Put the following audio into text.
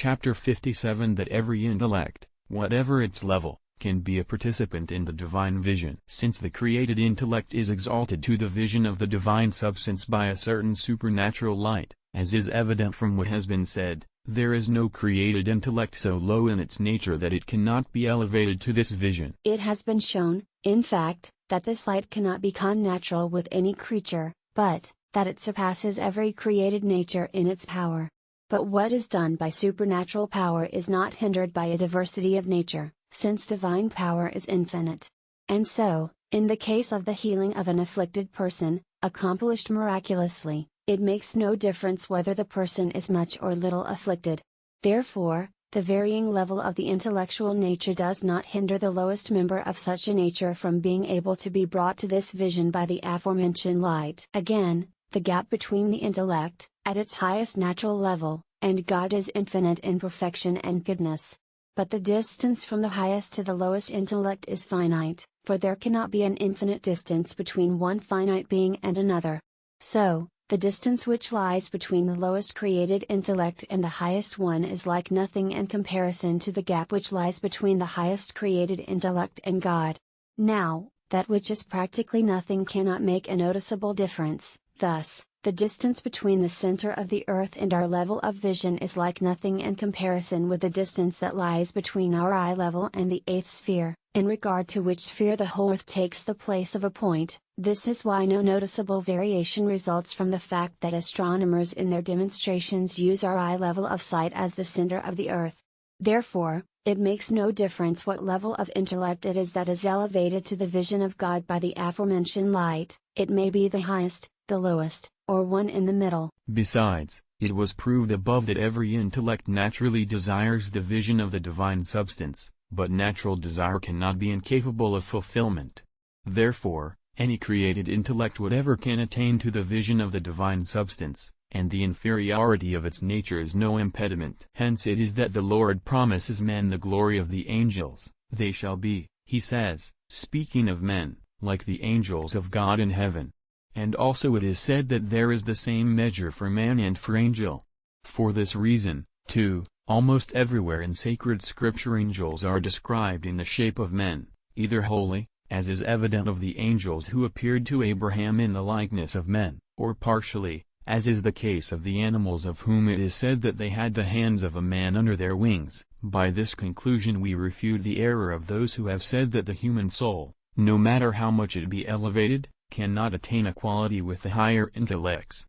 Chapter 57 that every intellect, whatever its level, can be a participant in the divine vision. Since the created intellect is exalted to the vision of the divine substance by a certain supernatural light, as is evident from what has been said, there is no created intellect so low in its nature that it cannot be elevated to this vision. It has been shown, in fact, that this light cannot be connatural with any creature, but that it surpasses every created nature in its power. But what is done by supernatural power is not hindered by a diversity of nature, since divine power is infinite. And so, in the case of the healing of an afflicted person, accomplished miraculously, it makes no difference whether the person is much or little afflicted. Therefore, the varying level of the intellectual nature does not hinder the lowest member of such a nature from being able to be brought to this vision by the aforementioned light. Again, the gap between the intellect, at its highest natural level, and God is infinite in perfection and goodness. But the distance from the highest to the lowest intellect is finite, for there cannot be an infinite distance between one finite being and another. So, the distance which lies between the lowest created intellect and the highest one is like nothing in comparison to the gap which lies between the highest created intellect and God. Now, that which is practically nothing cannot make a noticeable difference. Thus, the distance between the center of the earth and our level of vision is like nothing in comparison with the distance that lies between our eye level and the eighth sphere, in regard to which sphere the whole earth takes the place of a point. This is why no noticeable variation results from the fact that astronomers in their demonstrations use our eye level of sight as the center of the earth. Therefore, it makes no difference what level of intellect it is that is elevated to the vision of God by the aforementioned light, it may be the highest, the lowest, or one in the middle. Besides, it was proved above that every intellect naturally desires the vision of the divine substance, but natural desire cannot be incapable of fulfillment. Therefore, any created intellect whatever can attain to the vision of the divine substance, and the inferiority of its nature is no impediment. Hence it is that the Lord promises men the glory of the angels. They shall be, he says, speaking of men, like the angels of God in heaven. And also it is said that there is the same measure for man and for angel. For this reason, too, almost everywhere in sacred scripture angels are described in the shape of men, either wholly, as is evident of the angels who appeared to Abraham in the likeness of men, or partially, as is the case of the animals of whom it is said that they had the hands of a man under their wings. By this conclusion we refute the error of those who have said that the human soul, no matter how much it be elevated, cannot attain equality with the higher intellects.